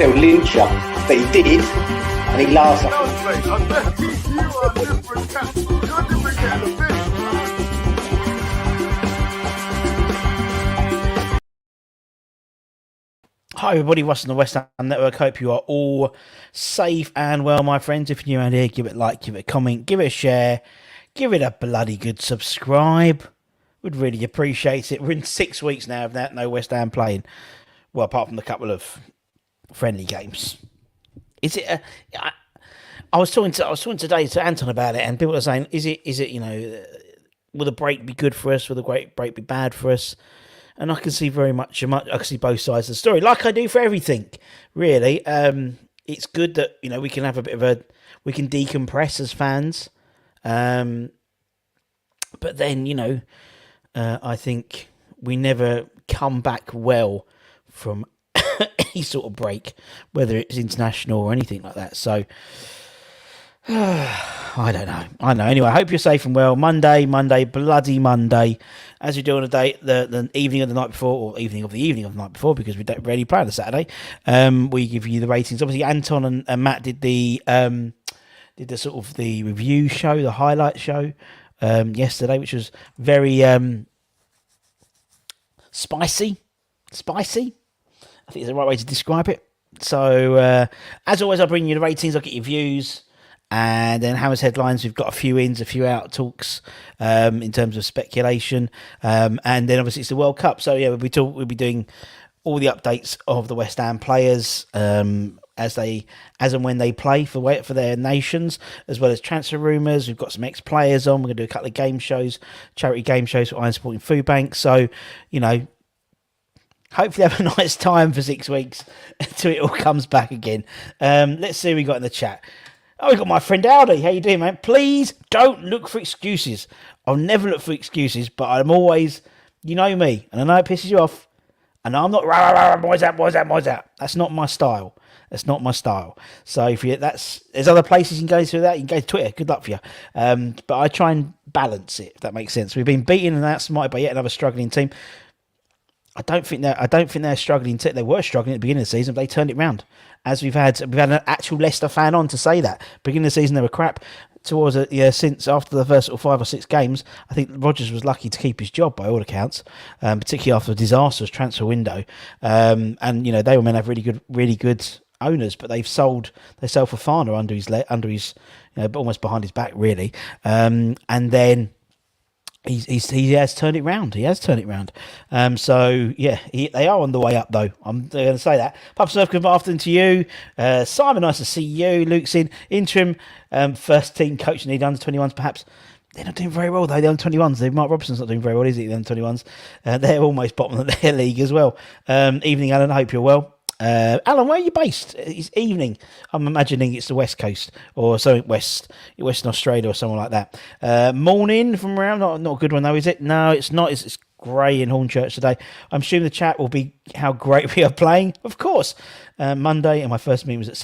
they'll lynch you. But he did, and he laughs at No, mate, I bet you are a different cat. You're a different cat of fish. Hi everybody, Russ on the West Ham Network. Hope you are all safe and well, my friends. If you're new around here, give it a like, give it a comment, give it a share, give it a bloody good subscribe. Would really appreciate it. We're in 6 weeks now of that, no West Ham playing. Well, apart from a couple of friendly games. Is it? I was talking today to Anton about it, and people are saying, is it? You know, will the break be good for us? Will the break be bad for us? And I can see I can see both sides of the story, like I do for everything, really. It's good that, you know, we can have a bit of we can decompress as fans. But then, you know, I think we never come back well from any sort of break, whether it's international or anything like that. So, I don't know. Anyway, I hope you're safe and well. Monday, bloody Monday. As we do on a day, the evening of the night before, or evening of the night before, because we don't really play on a Saturday. We give you the ratings. Obviously, Anton and Matt did the sort of the review show, the highlight show yesterday, which was very spicy. I think is the right way to describe it. So, as always, I'll bring you the ratings. I'll get your views. And then Hammer's headlines, we've got a few ins, a few out talks in terms of speculation. And then obviously it's the World Cup. So yeah, we'll be doing all the updates of the West Ham players as and when they play for their nations, as well as transfer rumours. We've got some ex-players on. We're going to do a couple of game shows, charity game shows for Iron Sporting Food Bank. So, you know, hopefully have a nice time for 6 weeks until it all comes back again. Let's see what we got in the chat. Oh, we got my friend Aldi. How you doing, man? Please don't look for excuses. I'll never look for excuses, but I'm always, you know me, and I know it pisses you off, and I'm not, rah, rah, rah, boys out. That's not my style. So if you, there's other places you can go to that. You can go to Twitter. Good luck for you. But I try and balance it, if that makes sense. We've been beaten and that's smited by yet another struggling team. I don't think they're struggling. They were struggling at the beginning of the season, but they turned it round. As we've had an actual Leicester fan on to say that. Beginning of the season, they were crap. Towards since after the first 5 or 6 games, I think Rodgers was lucky to keep his job by all accounts, particularly after a disastrous transfer window. And you know they were meant to have really good owners, but they sold Fofana under his almost behind his back really, and then. He has turned it round. So yeah, they are on the way up though. I'm going to say that. Pub Surf, good afternoon to you, Simon. Nice to see you. Luke's in interim first team coach need under 21s. Perhaps they're not doing very well though. The under 21s. Mark Robinson's not doing very well, is he? The under 21s. They're almost bottom of their league as well. Evening, Alan. I hope you're well. Alan, where are you based? It's evening. I'm imagining it's the West Coast or something Western Australia or somewhere like that. Morning from around, not a good one though, is it? No, it's not. It's grey in Hornchurch today. I'm assuming the chat will be how great we are playing. Of course. Monday, and my first meeting was at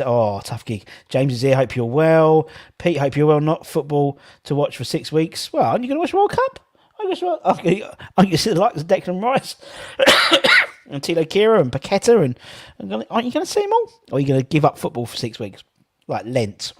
tough gig. James is here. Hope you're well. Pete, hope you're well. Not football to watch for 6 weeks. Well, aren't you going to watch World Cup? I guess I'm going to see the likes of Declan Rice. And Tilo Kira and Paqueta, and aren't you going to see them all? Or are you going to give up football for 6 weeks? Like Lent.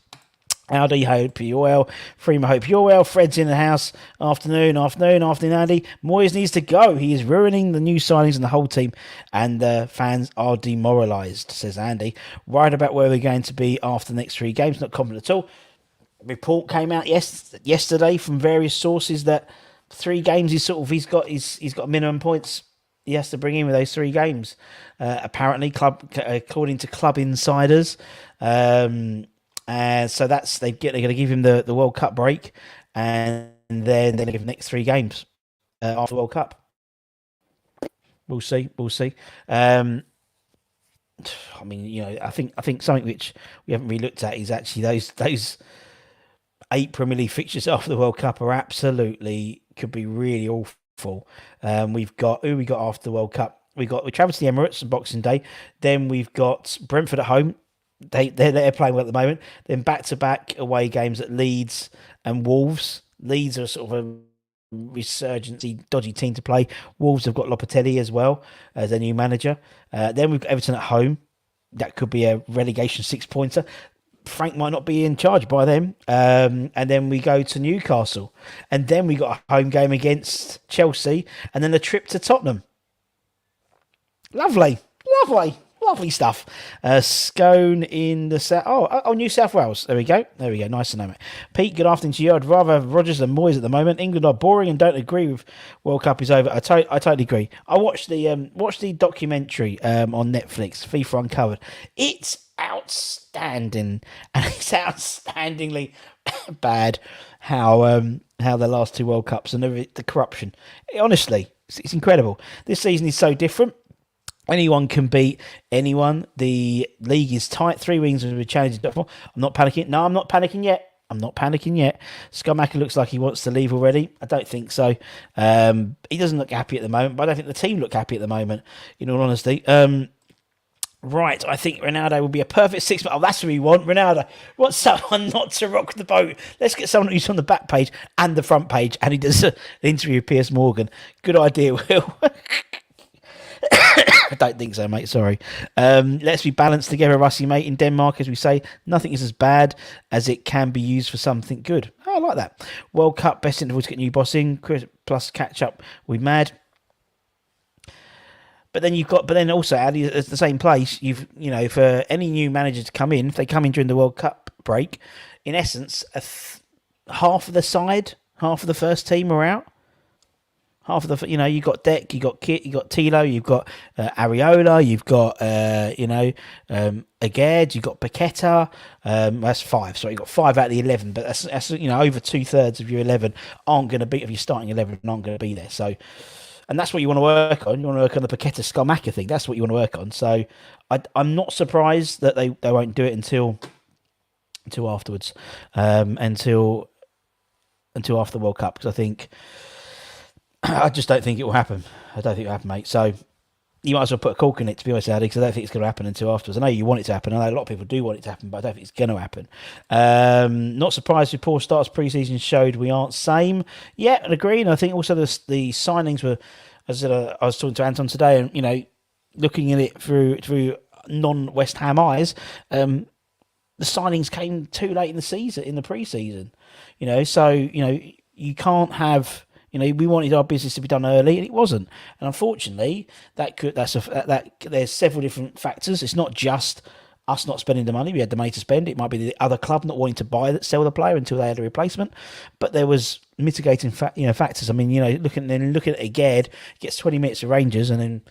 Aldi, hope you're well. Freema, hope you're well. Fred's in the house. Afternoon, Andy. Moyes needs to go. He is ruining the new signings and the whole team, and the fans are demoralised, says Andy. Worried about where we're going to be after the next 3 games. Not confident at all. A report came out yesterday from various sources that 3 games he's got minimum points he has to bring in with those 3 games. Apparently, according to club insiders, and so they're going to give him the World Cup break, and then they're going to give him the next 3 games after the World Cup. We'll see. I mean, you know, I think something which we haven't really looked at is actually those 8 Premier League fixtures after the World Cup are absolutely could be really awful. We've got who we got after the World Cup. We travel to the Emirates on Boxing Day. Then we've got Brentford at home. They're playing well at the moment. Then back-to-back away games at Leeds and Wolves. Leeds are sort of a resurgency, dodgy team to play. Wolves have got Lopetegui as well as their new manager. Then we've got Everton at home. that could be a relegation 6-pointer. Frank might not be in charge by then. And then we go to Newcastle. And then we got a home game against Chelsea. And then a trip to Tottenham. Lovely stuff. Scone in the south. Oh, New South Wales. There we go. Nice to know, mate. Pete, good afternoon to you. I'd rather have Rodgers than Moyes at the moment. England are boring and don't agree with World Cup is over. I totally agree. I watched the documentary on Netflix, FIFA Uncovered. It's outstanding, and it's outstandingly bad how the last 2 World Cups and the corruption. Honestly, it's incredible. This season is so different. Anyone can beat anyone. The league is tight. 3 wins with a challenge. I'm not panicking. No, I'm not panicking yet. Scamacca looks like he wants to leave already. I don't think so. He doesn't look happy at the moment, but I don't think the team look happy at the moment, in all honesty. Right, I think Ronaldo will be a perfect 6. Oh, that's what we want. Ronaldo. Want someone not to rock the boat. Let's get someone who's on the back page and the front page, and he does an interview with Piers Morgan. Good idea, Will. I don't think so, mate. Sorry. Let's be balanced together, Rusty, mate. In Denmark, as we say, nothing is as bad as it can be used for something good. Oh, I like that. World Cup, best interval to get new boss in, plus catch up with Mad. But then also, Addy, at the same place, for any new manager to come in, if they come in during the World Cup break, in essence, half of the side, half of the first team are out. Half of the, you've got Deck, you've got Kit, you've got Tilo, you've got Areola, you've got, Aged, you've got Paqueta. That's 5. Sorry, you've got 5 out of the 11, but that's over 2/3 of your 11 aren't going to be, of your starting 11, aren't going to be there. So, and that's what you want to work on. You want to work on the Paqueta Scamacca thing. That's what you want to work on. So, I'm not surprised that they won't do it until afterwards, until after the World Cup, because I just don't think it will happen. I don't think it will happen, mate. So you might as well put a cork in it, to be honest, Addy, because I don't think it's going to happen until afterwards. I know you want it to happen. I know a lot of people do want it to happen, but I don't think it's going to happen. Not surprised with poor starts pre-season showed we aren't same. Yeah, I agree. And I think also the signings were, as I said, I was talking to Anton today, and, looking at it through non-West Ham eyes, the signings came too late in the season, in the pre-season. So, you can't have... we wanted our business to be done early, and it wasn't. And unfortunately, there's several different factors. It's not just us not spending the money. We had the money to spend. It might be the other club not wanting to sell the player until they had a replacement. But there was mitigating factors. I mean, looking at Aged, gets 20 minutes of Rangers, and then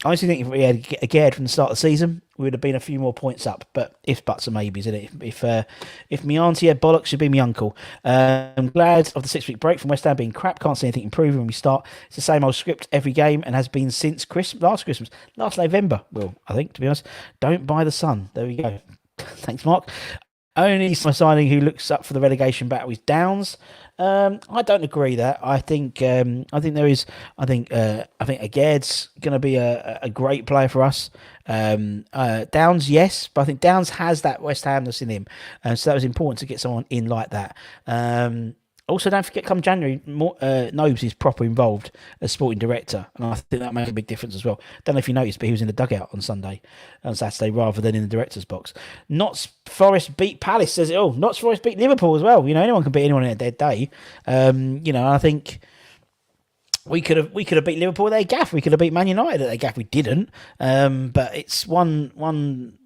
I honestly think if we had Aged from the start of the season, we would have been a few more points up. But if buts and maybes, isn't it? If my auntie had bollocks, she'd be my uncle. I'm glad of the 6-week break from West Ham being crap. Can't see anything improving when we start. It's the same old script every game and has been since last November. Well, I think, to be honest, don't buy the Sun. There we go. Thanks, Mark. Only signing who looks up for the relegation battle is Downs. I don't agree that. I think Aged's going to be a great player for us. Downs, yes, but I think Downs has that West Hamness in him, so that was important to get someone in like that. Also, don't forget, come January, Nobes is proper involved as sporting director, and I think that makes a big difference as well. Don't know if you noticed, but he was in the dugout on Saturday, rather than in the director's box. Notts Forest beat Palace, says it all. Notts Forest beat Liverpool as well. Anyone can beat anyone in a dead day. I think we could have beat Liverpool at their gaff. We could have beat Man United at their gaff. We didn't. But it's one.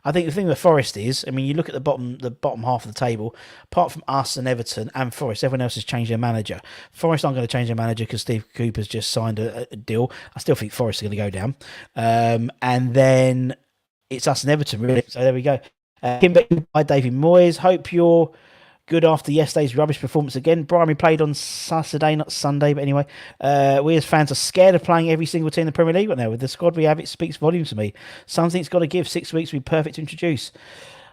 I think the thing with Forest is, you look at the bottom half of the table, apart from us and Everton and Forest, everyone else has changed their manager. Forest aren't going to change their manager because Steve Cooper's just signed a deal. I still think Forest are going to go down. And then it's us and Everton, really. So there we go. Kimber by David Moyes. Hope you're good after yesterday's rubbish performance again. Brian, we played on Saturday, not Sunday, but anyway. We as fans are scared of playing every single team in the Premier League right now. With the squad we have, it speaks volumes to me. Something's got to give. 6 weeks would be perfect to introduce.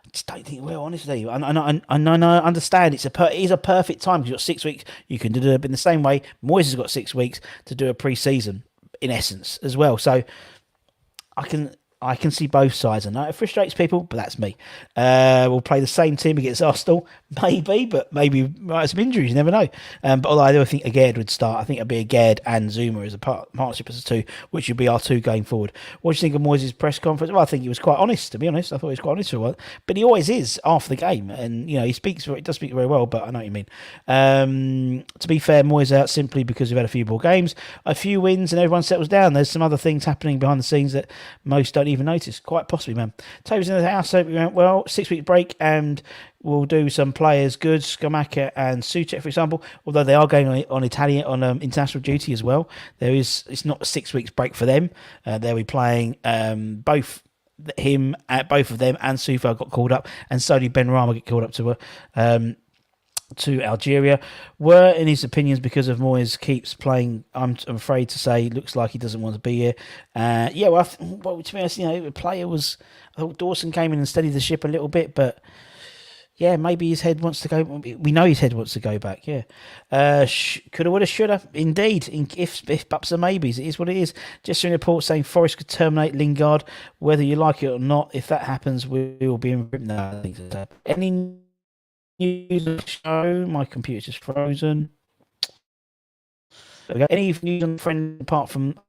I just don't think it will, honestly. I understand it is a perfect time because you've got 6 weeks. You can do it in the same way. Moyes has got 6 weeks to do a pre-season, in essence, as well. So I I can see both sides. I know it frustrates people, but that's me. We'll play the same team against Arsenal, maybe, but maybe might have some injuries. You never know. But although I do think Agard would start, I think it'd be Agard and Zuma as a partnership as a two, which would be our two going forward. What do you think of Moyes' press conference? Well, I think he was quite honest. To be honest, I thought he was quite honest for a while, but he always is after the game, and he does speak very well. But I know what you mean. To be fair, Moyes out simply because we've had a few more games, a few wins, and everyone settles down. There's some other things happening behind the scenes that most don't even notice. Quite possibly, man. Toby's in the house, so we went well. 6-week break, and we'll do some players good, Scamacca and Suchek, for example. Although they are going on international duty as well. It's not a 6 weeks break for them. They'll be playing both of them, and Sufa got called up, and so did Ben Rama get called up to Algeria. Were in his opinions because of Moyes keeps playing, I'm afraid to say, looks like he doesn't want to be here. To be honest, the player was, I thought Dawson came in and steadied the ship a little bit, but yeah, maybe his head wants to go. We know his head wants to go back. Yeah, coulda, woulda, shoulda. Indeed, if buts and maybes, it is what it is. Just a report saying Forest could terminate Lingard, whether you like it or not. If that happens, we will be in. No, I think so. Any news of the show? My computer's just frozen. There we go. Any news on the friend apart from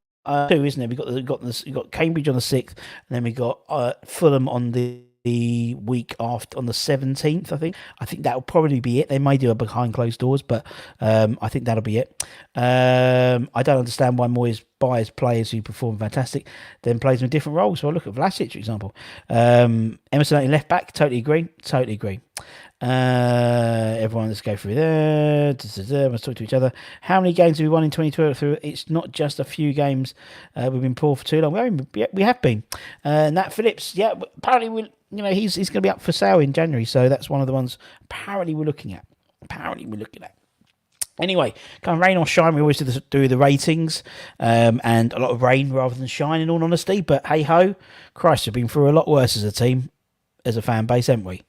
two, isn't there? We got Cambridge on the 6th, and then we got Fulham on the week after, on the 17th. I think that'll probably be it. They may do it behind closed doors, but I think that'll be it. I don't understand why Moyes buys players who perform fantastic, then plays them in different roles. So I look at Vlasic, for example. Emerson at left back, totally agree. Everyone, let's go through there. Let's talk to each other. How many games have we won in 2012? It's not just a few games. We've been poor for too long. We have been. Nat Phillips, apparently he's going to be up for sale in January, so that's one of the ones apparently we're looking at. Anyway, come rain or shine, we always do the ratings, and a lot of rain rather than shine, in all honesty. But hey ho, Christ, we've been through a lot worse as a team, as a fan base, haven't we?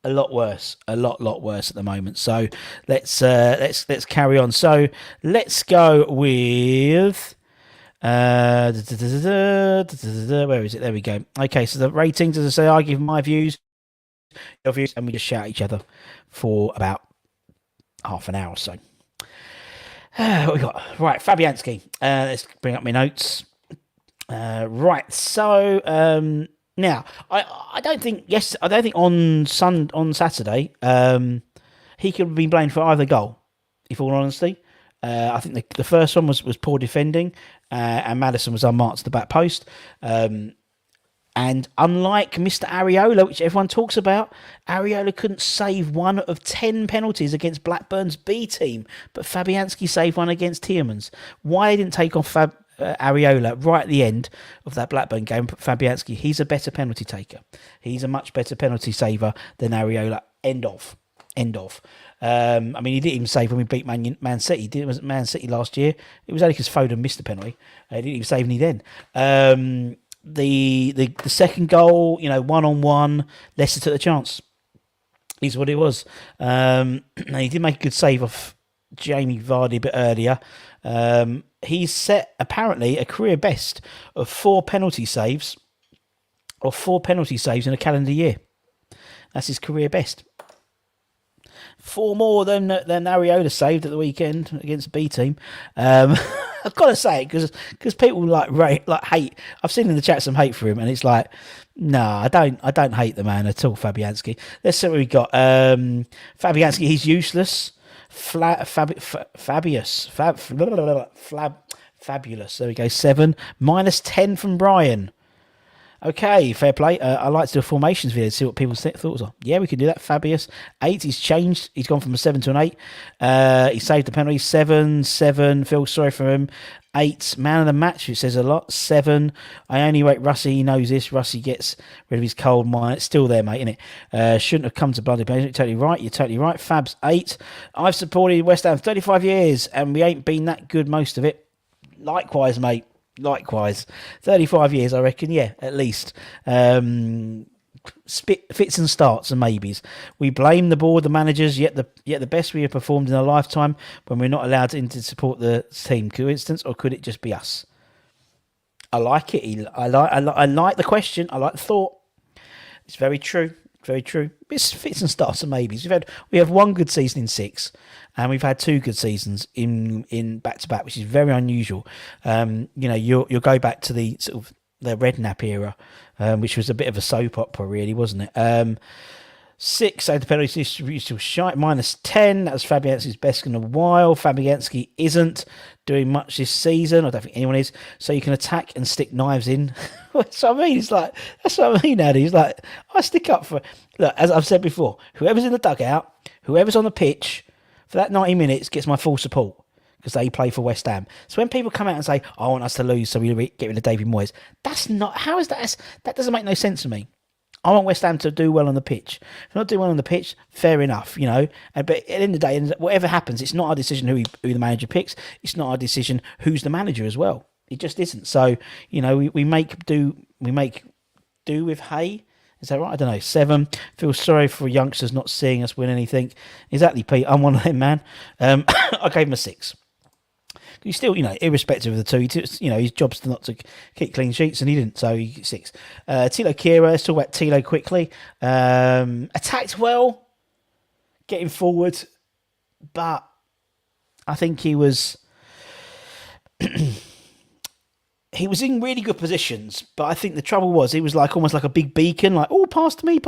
A lot worse at the moment. So let's carry on. So let's go with where is it? There we go. Okay, so the ratings, as I say, I give my views, your views, and we just shout at each other for about half an hour or so. What we got? Right, Fabianski. Let's bring up my notes. Right, so now I don't think on Saturday he could have been blamed for either goal. In all honesty, I think the first one was poor defending, and Maddison was unmarked to the back post. And unlike Mr. Areola, which everyone talks about, Areola couldn't save one of 10 penalties against Blackburn's B team, but Fabianski saved one against Tielemans. Why he didn't take off Areola right at the end of that Blackburn game? But Fabianski, he's a better penalty taker. He's a much better penalty saver than Areola. End of. He didn't even save when we beat Man City. It was Man City last year. It was only because Foden missed the penalty. He didn't even save any then. The second goal, 1-on-1, Leicester took the chance. Is what it was. He did make a good save off Jamie Vardy a bit earlier. He's set apparently a career best of 4 penalty saves in a calendar year. That's his career best. 4 more than Areola saved at the weekend against the B team. I've got to say it because people hate. I've seen in the chat some hate for him, and it's like, no, I don't hate the man at all, Fabianski. Let's see what we got. Fabianski, he's useless. Fabulous. There we go. 7 -10 from Brian. Okay, fair play. I like to do a formations video to see what people's thoughts are. Yeah, we can do that. Fabius. 8, he's changed. He's gone from a 7 to an 8. He saved the penalty. 7. Feel sorry for him. 8, man of the match, which says a lot. 7, I only rate Russie. He knows this. Russie gets rid of his cold mind. It's still there, mate, innit? Shouldn't have come to bloody penalty. You're totally right. Fab's 8. I've supported West Ham 35 years, and we ain't been that good most of it. Likewise, mate. 35 years, I reckon. Yeah, at least. Fits and starts and maybes. We blame the board, the managers, yet the best we have performed in a lifetime when we're not allowed to support the team. Coincidence, or could it just be us? I like it. I like the question. I like the thought. It's very true. Very true. It's fits and starts and maybes. We have one good season in 6, and we've had 2 good seasons in back to back, which is very unusual. You'll go back to the sort of the Redknapp era, which was a bit of a soap opera, really, wasn't it? 6, so the penalty distribution was shite. -10, that was Fabianski's best in a while. Fabianski isn't doing much this season. I don't think anyone is. So you can attack and stick knives in. That's what I mean. It's like, that's what I mean, Addy. It's like, I stick up for, look, as I've said before, whoever's in the dugout, whoever's on the pitch, for that 90 minutes gets my full support because they play for West Ham. So when people come out and say, I want us to lose so we get rid of David Moyes, that's not, how is that? That doesn't make no sense to me. I want West Ham to do well on the pitch. If not do well on the pitch, fair enough, you know. But at the end of the day, whatever happens, it's not our decision who the manager picks. It's not our decision who's the manager as well. It just isn't. So, you know, we make do with hay. Is that right? I don't know. 7. Feel sorry for youngsters not seeing us win anything. Exactly, Pete. I'm one of them, man. I gave him a 6. He's still, you know, irrespective of the 2, you know, his job's not to keep clean sheets, and he didn't, so he 6. Tilo Kehrer, let's talk about Tilo quickly. Attacked well, getting forward, but I think he was he was in really good positions, but I think the trouble was he was like almost like a big beacon, like, oh, pass to me,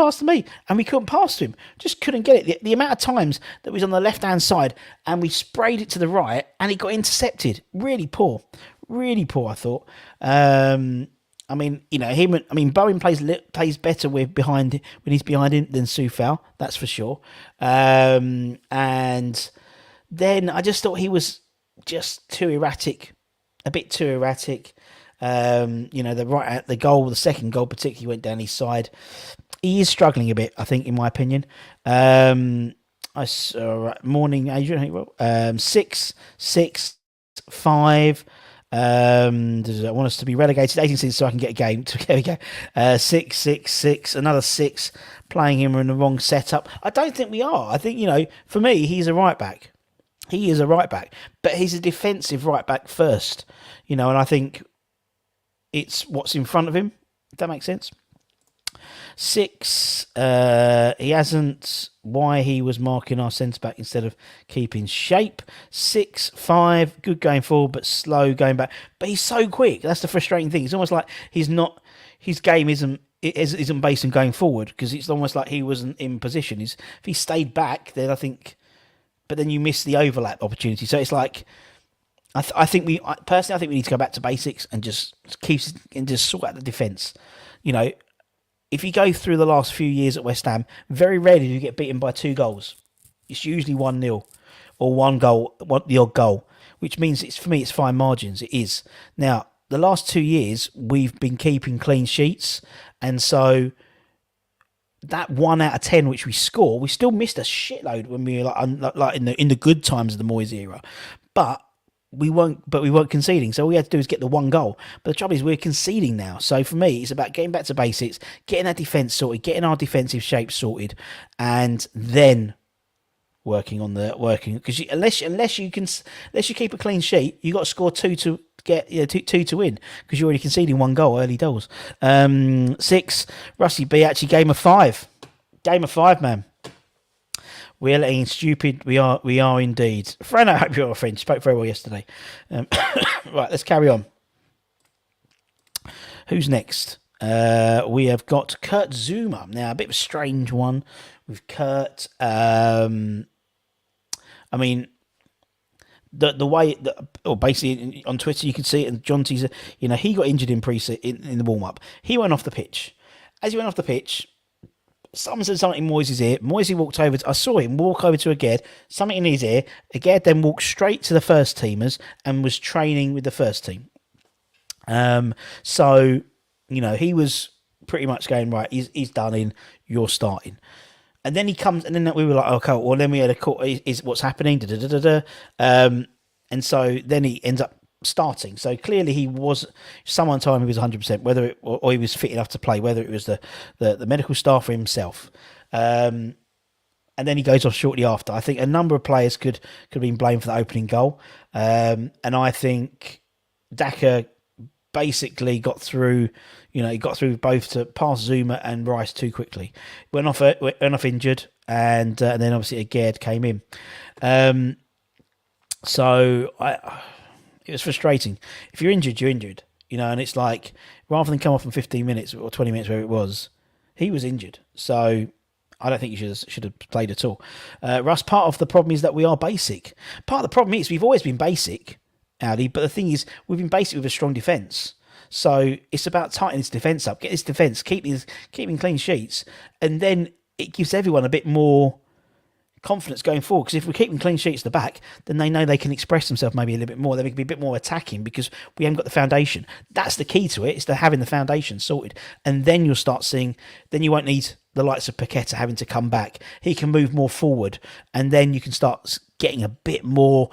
and we couldn't pass to him. Just couldn't get it. The amount of times that was on the left-hand side and we sprayed it to the right and it got intercepted. Really poor, I thought. I mean, you know, Bowen plays better when he's behind him than Soufal, that's for sure. And then I just thought he was just too erratic, a bit too erratic. You know, the second goal particularly went down his side. He is struggling a bit, I think, in my opinion. Morning, Adrian. 6, 5. Does I want us to be relegated 18 seasons so I can get a game? There we go. 6, 6, 6. Another 6. Playing him in the wrong setup. I don't think we are. I think, you know, for me, he's a right back. He is a right back, but he's a defensive right back first. You know, and I think it's what's in front of him, if that makes sense. 6, he hasn't, why he was marking our centre-back instead of keeping shape. 6, 5, good going forward, but slow going back. But he's so quick. That's the frustrating thing. It's almost like his game isn't based on going forward, because it's almost like he wasn't in position. If he stayed back, then I think, but then you miss the overlap opportunity. So it's like, I think we need to go back to basics and just sort out the defence. You know, if you go through the last few years at West Ham, very rarely do you get beaten by 2 goals. It's usually 1-0 or 1 goal, the odd goal, which means it's fine margins. It is. Now, the last 2 years we've been keeping clean sheets, and so that 1 out of 10 which we score, we still missed a shitload when we were like in the good times of the Moyes era, but we weren't conceding. So all we had to do is get the 1 goal. But the trouble is we're conceding now. So for me, it's about getting back to basics, getting that defence sorted, getting our defensive shape sorted, and then working because unless you keep a clean sheet, you got to score 2 to get 2 to win, because you're already conceding 1 goal early doors. 6, Rusty B actually gave him a 5. Game of 5, man. We're letting stupid. We are indeed. Fran, I hope you're a friend. Spoke very well yesterday. Right, let's carry on. Who's next? We have got Kurt Zuma. Now, a bit of a strange one with Kurt. I mean, the way that, or basically on Twitter you can see it, and John Teaser, you know, he got injured in the warm up. He went off the pitch. As he went off the pitch, someone said something in Moyes' ear. Moyes walked over. I saw him walk over to Aged, something in his ear. Aged then walked straight to the first teamers and was training with the first team. So, you know, he was pretty much going, right, he's done in, you're starting. And then he comes, and then we were like, okay, well, then we had a call, is what's happening? And so then he ends up starting. So clearly he was, someone told him he was 100%, whether it, or he was fit enough to play, whether it was the medical staff or himself. And then he goes off shortly after. I think a number of players could have been blamed for the opening goal. And I think Daka basically got through. He got through both to pass Zuma and Rice too quickly. Went off injured, and then obviously Agard came in. So it was frustrating. If you're injured, you're injured. And it's like, rather than come off in 15 minutes or 20 minutes, where it was, he was injured. So I don't think he should have played at all. Russ, part of the problem is that we are basic. Part of the problem is we've always been basic, Audi, but the thing is, we've been basic with a strong defence. So it's about tightening this defence up, get this defence, keeping clean sheets, and then it gives everyone a bit more confidence going forward, because if we keep them clean sheets at the back, then they know they can express themselves maybe a little bit more. They can be a bit more attacking because we haven't got the foundation. That's the key to it, is to having the foundation sorted, and then you'll start seeing. Then you won't need the likes of Paqueta having to come back. He can move more forward, and then you can start getting a bit more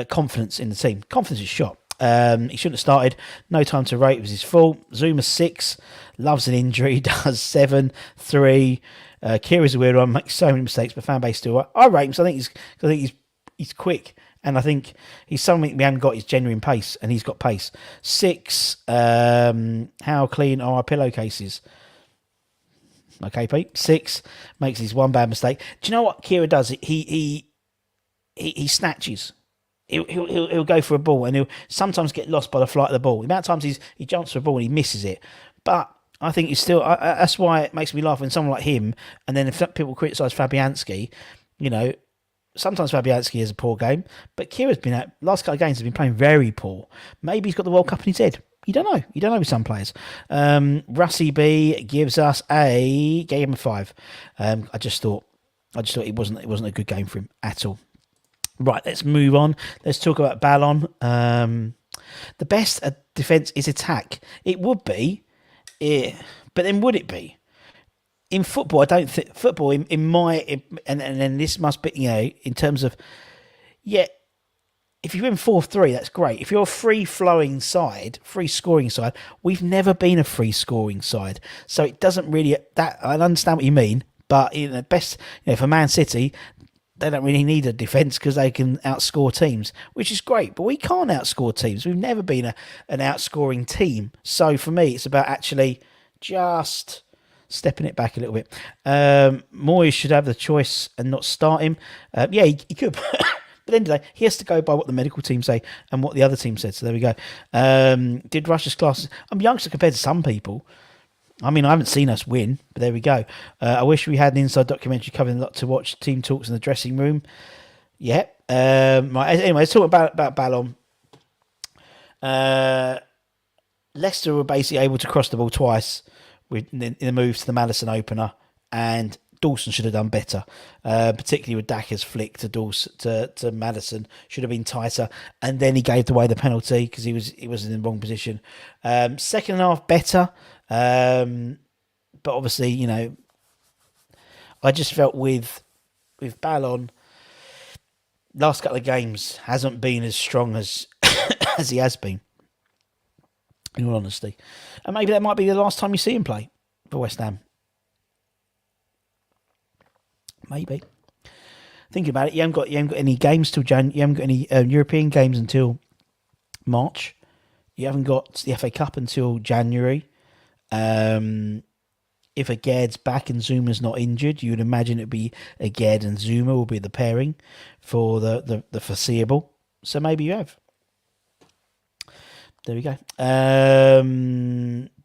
confidence in the team. Confidence is shot. He shouldn't have started. No time to rate. It was his fault. Zuma 6, loves an injury, does 7, 3. Kira's a weird one, makes so many mistakes, but fan base still. I rate him, so I think he's quick, and I think he's something we haven't got. Is genuine pace, and he's got pace. 6. How clean are our pillowcases? Okay, Pete. 6, makes his one bad mistake. Do you know what Kira does? He snatches. He'll go for a ball, and he'll sometimes get lost by the flight of the ball. The amount of times he jumps for a ball and he misses it, but I think he's still. That's why it makes me laugh when someone like him, and then if people criticise Fabianski, sometimes Fabianski has a poor game, but Kira's been at last couple of games has been playing very poor. Maybe he's got the World Cup in his head. You don't know. You don't know with some players. Russie B gives us gave him a 5. I just thought it wasn't a good game for him at all. Right, let's move on. Let's talk about Ballon. The best defence is attack. It would be. But then would it be? In football, I don't think football and then this must be, in terms of, if you win 4-3, that's great. If you're a free scoring side, we've never been a free scoring side. So it doesn't really, that I understand what you mean, but for Man City, they don't really need a defence because they can outscore teams, which is great. But we can't outscore teams. We've never been an outscoring team. So for me, it's about actually just stepping it back a little bit. Moyes should have the choice and not start him. He could. But at the end of the day, he has to go by what the medical team say and what the other team said. So there we go. Did Russia's classes... I'm youngster compared to some people. I mean, I haven't seen us win, but there we go. I wish we had an inside documentary covering a lot to watch team talks in the dressing room. Yeah. Right. Anyway, let's talk about Ballon. Leicester were basically able to cross the ball twice in the move to the Madison opener, and Dawson should have done better, particularly with Daka's flick to Madison. Should have been tighter, and then he gave away the penalty because he was in the wrong position. Second half better. But obviously, I just felt with Ballon, last couple of games hasn't been as strong as as he has been, in all honesty. And maybe that might be the last time you see him play for West Ham. Maybe. Thinking about it, you haven't got any games till Jan. You haven't got any European games until March. You haven't got the FA Cup until January. If Agard's back and Zuma's not injured, you would imagine it'd be Agard and Zuma will be the pairing for the foreseeable. So maybe you have. There we go.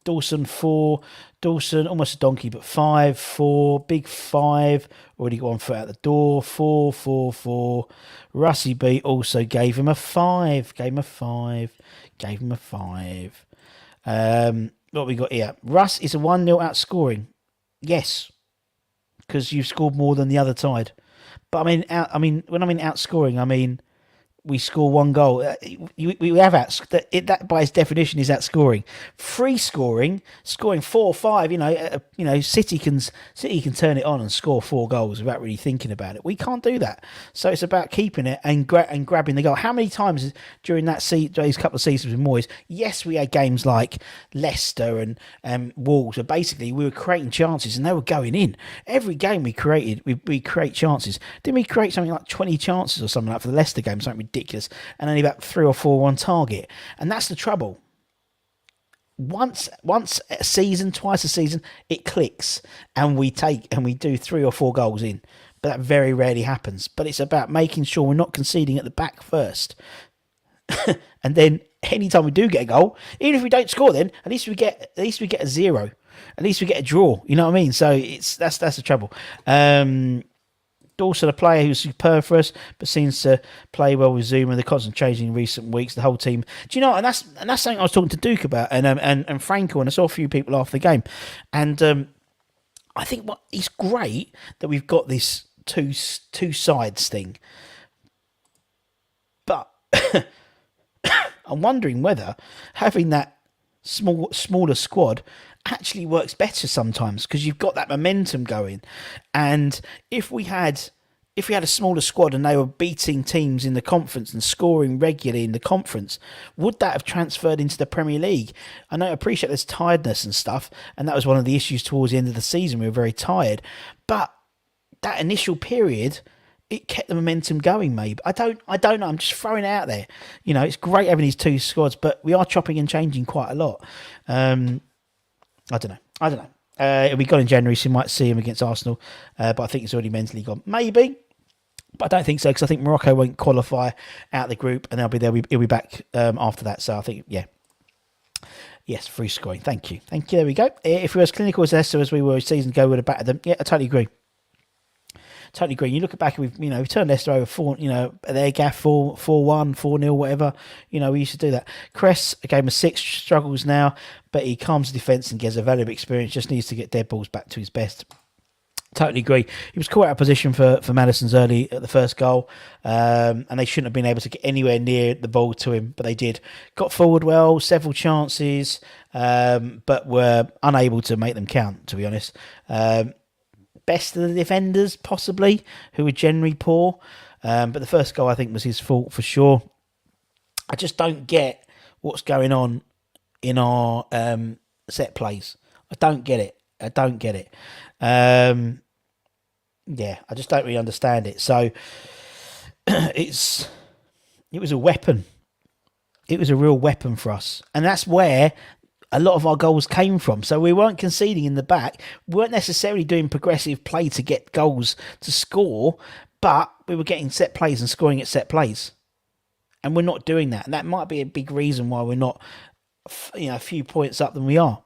Dawson 4. Dawson almost a donkey, but 5, 4, big 5. Already got 1 foot out the door. 4, 4, 4. Russie B also gave him a 5. What we got here? Russ is a 1-0 outscoring. Yes, because you've scored more than the other side. But when I mean outscoring, I mean we score 1 goal. We have that by its definition is outscoring. Free scoring, scoring 4 or 5. City can turn it on and score 4 goals without really thinking about it. We can't do that. So it's about keeping it and grabbing the goal. How many times during those couple of seasons with Moyes? Yes, we had games like Leicester and Wolves, where basically we were creating chances and they were going in. Every game we created, we create chances. Didn't we create something like 20 chances or something like for the Leicester game? Something ridiculous, and only about 3 or 4 on target, and that's the trouble. once a season, twice a season, it clicks and we do 3 or 4 goals in. But that very rarely happens. But it's about making sure we're not conceding at the back first. And then anytime we do get a goal, even if we don't score, then at least we get a 0. At least we get a draw. You know what I mean? So that's the trouble. Also, the player who's superb for us, but seems to play well with Zuma. The constant changing in recent weeks. The whole team. Do you know? And that's something I was talking to Duke about, and Franco, and I saw a few people after the game, and I think it's great that we've got this two sides thing, but I'm wondering whether having that smaller squad actually works better sometimes, because you've got that momentum going. And if we had a smaller squad and they were beating teams in the conference and scoring regularly in the conference, would that have transferred into the Premier League? I know, I appreciate there's tiredness and stuff, and that was one of the issues towards the end of the season. We were very tired, but that initial period, it kept the momentum going, maybe. I don't know. I'm just throwing it out there. You know, it's great having these 2 squads, but we are chopping and changing quite a lot. I don't know. It'll be gone in January, so you might see him against Arsenal. But I think it's already mentally gone. Maybe. But I don't think so, because I think Morocco won't qualify out of the group, and he'll be back after that. So I think, yeah. Yes, free scoring. Thank you. There we go. If we were as clinical as Leicester as we were a season ago, we would have battered them. Yeah, I totally agree. You look back, we've turned Leicester over 4, their gaff 4-1, 4-0, whatever. We used to do that. Cress, a game of 6, struggles now, but he calms the defence and gets a valuable experience. Just needs to get dead balls back to his best. Totally agree. He was caught out of position for Madison's early at the first goal, and they shouldn't have been able to get anywhere near the ball to him, but they did. Got forward well, several chances, but were unable to make them count, to be honest. Best of the defenders, possibly, who were generally poor. But the first goal, I think, was his fault for sure. I just don't get what's going on in our set plays. I don't get it. Yeah, I just don't really understand it. So it was a weapon. It was a real weapon for us. And that's where a lot of our goals came from. So we weren't conceding in the back. We weren't necessarily doing progressive play to get goals to score, but we were getting set plays and scoring at set plays. And we're not doing that. And that might be a big reason why we're not, a few points up than we are.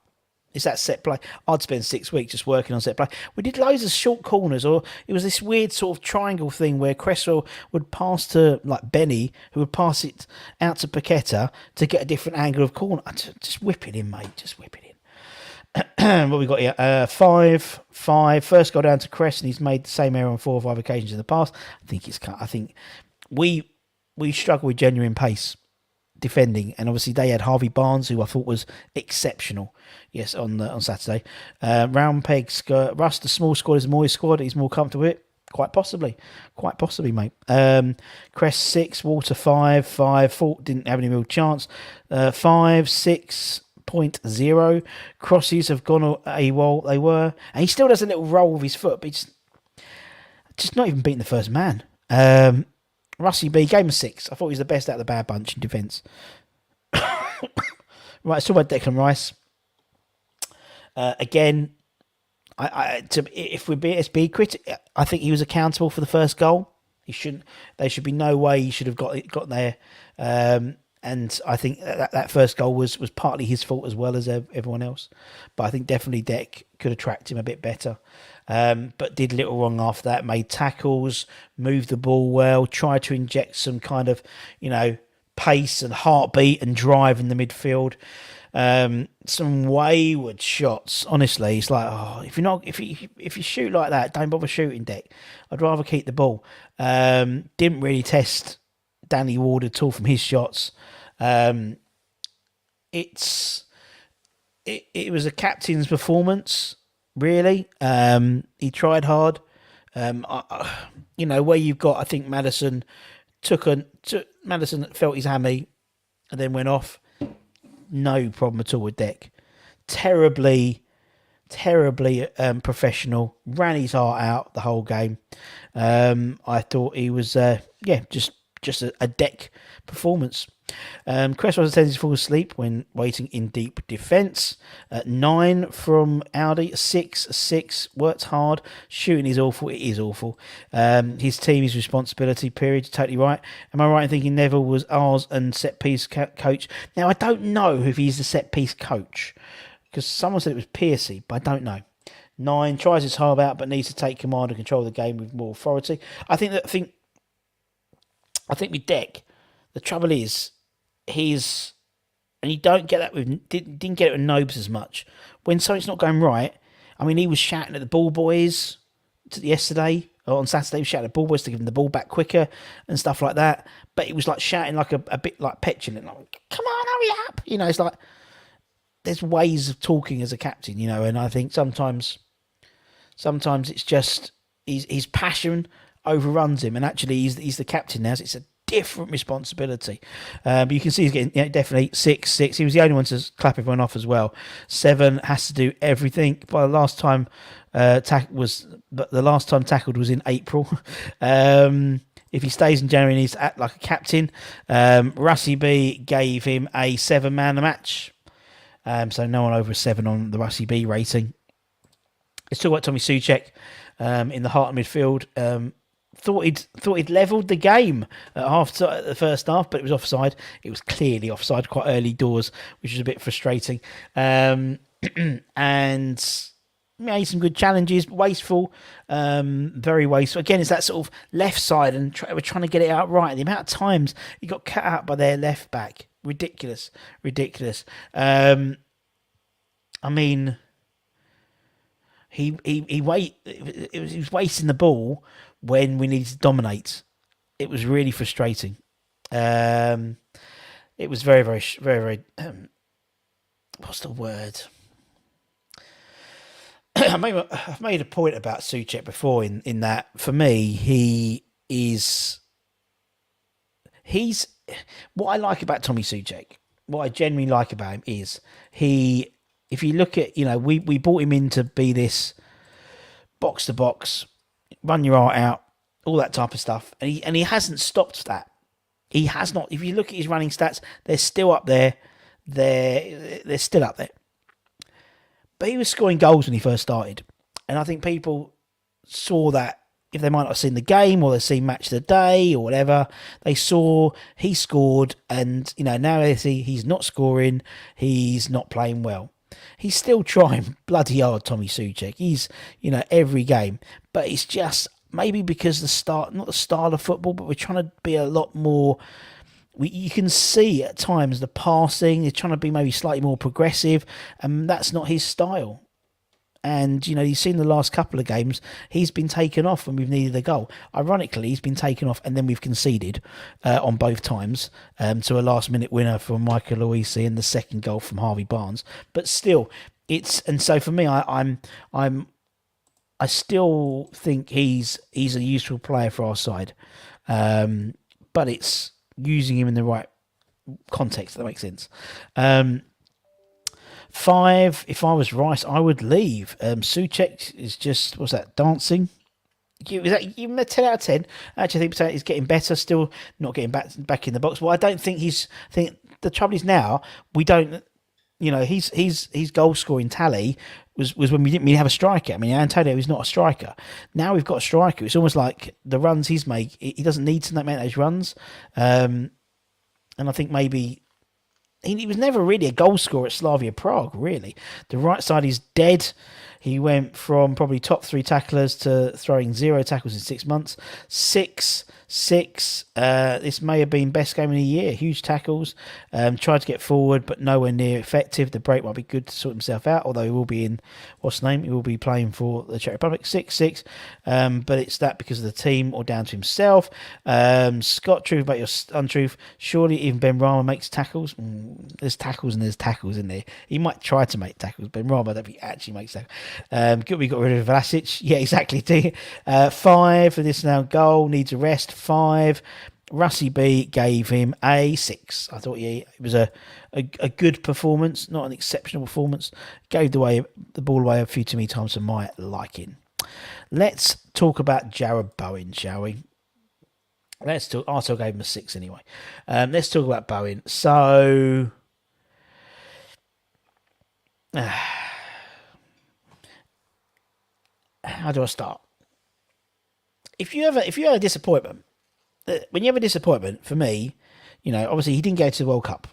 It's that set play. I'd spend 6 weeks just working on set play. We did loads of short corners, or it was this weird sort of triangle thing where Cresswell would pass to Benny, who would pass it out to Paqueta to get a different angle of corner. Just whip it in, mate. Just whip it in. What we got here? 5-5. First goal down to Cress, and he's made the same error on 4 or 5 occasions in the past. I think we struggle with genuine pace defending, and obviously they had Harvey Barnes, who I thought was exceptional. Yes, on Saturday. Round peg, Russ, the small squad is Moyes' squad. He's more comfortable with it. Quite possibly, mate. Crest 6, Walter 5. Fault didn't have any real chance. 5, 6.0. Crosses have gone AWOL. They were, and he still does a little roll with his foot, but he's just not even beating the first man. Russie B, game of 6. I thought he was the best out of the bad bunch in defence. Right, let's talk about Declan Rice. Again, if we're being critic, I think he was accountable for the first goal. There should be no way he should have got there. And I think that first goal was partly his fault as well as everyone else. But I think definitely Dec could have tracked him a bit better. But did little wrong after that. Made tackles, moved the ball well, tried to inject some kind of, pace and heartbeat and drive in the midfield. Some wayward shots. Honestly, it's like, if you shoot like that, don't bother shooting, Dec. I'd rather keep the ball. Didn't really test Danny Ward at all from his shots. It was a captain's performance, really. He tried hard. Where you've got, I think Madison Madison felt his hammy and then went off. No problem at all with Dec. Terribly professional. Ran his heart out the whole game. I thought he was, just a Dec performance. Cresswell tends to fall asleep when waiting in deep defence. 9 from Audi. 6. Worked hard. Shooting is awful. It is awful. His team is responsibility, period. Totally right. Am I right in thinking Neville was ours and set-piece coach? Now, I don't know if he's the set-piece coach, because someone said it was Piercy, but I don't know. 9, tries his heart out, but needs to take command and control the game with more authority. I think with Deck, the trouble is, and you don't get that didn't get it with Nobes as much. When something's not going right, I mean, he was shouting at the ball boys yesterday, or on Saturday, he was shouting at the ball boys to give them the ball back quicker and stuff like that. But it was like shouting like a bit like petulant, like, come on, hurry up. It's like, there's ways of talking as a captain, and I think sometimes it's just his passion overruns him, and actually he's the captain now, so it's a different responsibility. But you can see he's getting definitely 6. He was the only one to clap everyone off as well. 7 has to do everything. By the last time tackled was in April. If he stays in January, he needs to act like a captain. Russie B gave him a 7 man a match. So no one over a 7 on the Russie B rating. Let's talk about Tommy Souček in the heart of midfield. Thought he'd levelled the game at the first half, but it was offside. It was clearly offside quite early doors, which was a bit frustrating. And made some good challenges, wasteful, very wasteful. Again, it's that sort of left side, and we're trying to get it out right. The amount of times he got cut out by their left back, ridiculous. I mean, he was wasting the ball when we needed to dominate. It was really frustrating. It was very, very, very, very. What's the word? I've made a point about Souček before in that, for me, he's what I like about Tommy Souček, what I genuinely like about him is if you look at, we brought him in to be this box to box, run your heart out, all that type of stuff, and he hasn't stopped that. He has not. If you look at his running stats, they're still up there. They're still up there. But he was scoring goals when he first started. And I think people saw that, if they might not have seen the game or they've seen Match of the Day or whatever, they saw he scored, and now they see he's not scoring, he's not playing well. He's still trying bloody hard, Tommy Souček. He's, every game. But it's just maybe because not the style of football, but we're trying to be a lot more. You can see at times the passing, he's trying to be maybe slightly more progressive, and that's not his style. And, you've seen the last couple of games, he's been taken off when we've needed a goal. Ironically, he's been taken off and then we've conceded on both times to a last-minute winner from Michael Luisi and the second goal from Harvey Barnes. But still, so for me, I still think he's a useful player for our side. But it's using him in the right context, if that makes sense. 5, if I was Rice, I would leave. Souček is just, what's that, dancing? Is that even a 10 out of 10? Actually, I think he's getting better, still not getting back in the box. Well, I don't think I think the trouble is now, we don't, his goal scoring tally was when we didn't really have a striker. I mean, Antonio is not a striker. Now we've got a striker. It's almost like the runs he's made, he doesn't need to make those runs. And I think maybe he was never really a goal scorer at Slavia Prague, really. The right side is dead. He went from probably top 3 tacklers to throwing 0 tackles in 6 months. 6. This may have been best game of the year. Huge tackles. Tried to get forward, but nowhere near effective. The break might be good to sort himself out, although he will be in, He will be playing for the Czech Republic. 6. But it's that because of the team or down to himself. Scott, truth about your untruth. Surely even Ben Rama makes tackles. There's tackles and there's tackles in there. He might try to make tackles. Ben Rama, I don't think he actually makes tackles. Good, we got rid of Vlasic. Yeah, exactly. 5 for this now goal. Needs a rest. 5. Russie B gave him a 6. I thought it was a good performance, not an exceptional performance. Gave the ball away a few too many times for my liking. Let's talk about Jarrod Bowen, shall we? Let's talk. Arsenal gave him a 6 anyway. Let's talk about Bowen. So, how do I start? If you have a disappointment, when you have a disappointment, for me, obviously he didn't go to the World Cup,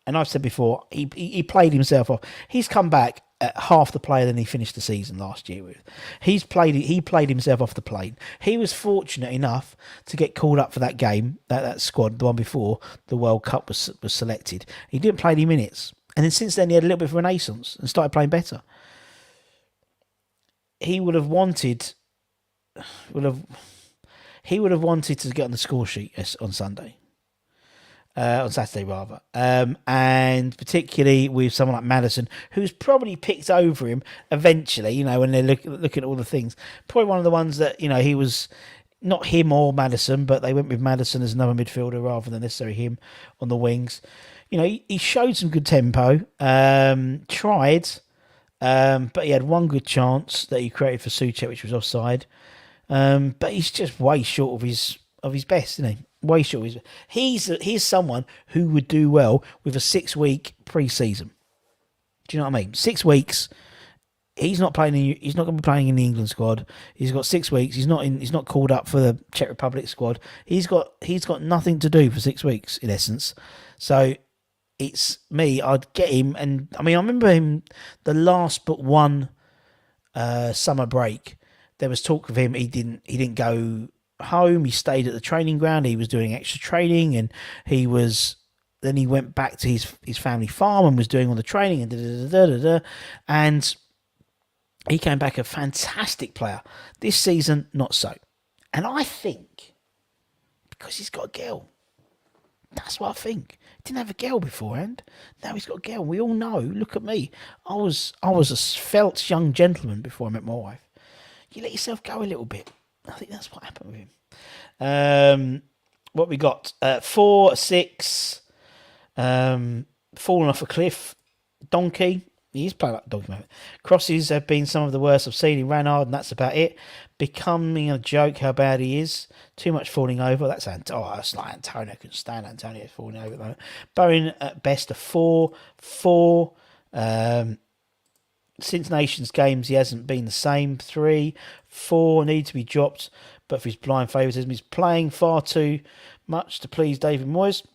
and I've said before he played himself off. He's come back at half the player than he finished the season last year with. He played himself off the plane. He was fortunate enough to get called up for that game, that squad, the one before the World Cup was selected. He didn't play any minutes, and then since then he had a little bit of renaissance and started playing better. He would have wanted to get on the score sheet on Sunday. On Saturday rather, and particularly with someone like Maddison, who's probably picked over him eventually. When they look at all the things, probably one of the ones that he was not him or Maddison, but they went with Maddison as another midfielder rather than necessarily him on the wings. He showed some good tempo, tried, but he had one good chance that he created for Souček, which was offside. But he's just way short of his best, isn't he? Way short. He's someone who would do well with a 6-week pre-season. Do you know what I mean? 6 weeks. He's not playing. He's not going to be playing in the England squad. He's got 6 weeks. He's not called up for the Czech Republic squad. He's got nothing to do for 6 weeks in essence. So it's me. I'd get him. And I mean, I remember him the last but one summer break. There was talk of him. He didn't go home. He stayed at the training ground. He was doing extra training, and then he went back to his family farm and was doing all the training and and he came back a fantastic player. This season, not so. And I think because he's got a girl. That's what I think. He didn't have a girl beforehand. Now he's got a girl. We all know. Look at me. I was a felt young gentleman before I met my wife. You let yourself go a little bit. I think that's what happened with him. What we got? 4, 6. Falling off a cliff. Donkey. He's playing like a donkey moment. Crosses have been some of the worst I've seen. He ran hard, and that's about it. Becoming a joke how bad he is. Too much falling over. That's like Antonio. I couldn't stand Antonio falling over at the moment. Bowen at best a 4. 4. Since Nations games, he hasn't been the same. 3, 4 need to be dropped, but for his blind favouritism, he's playing far too much to please David Moyes.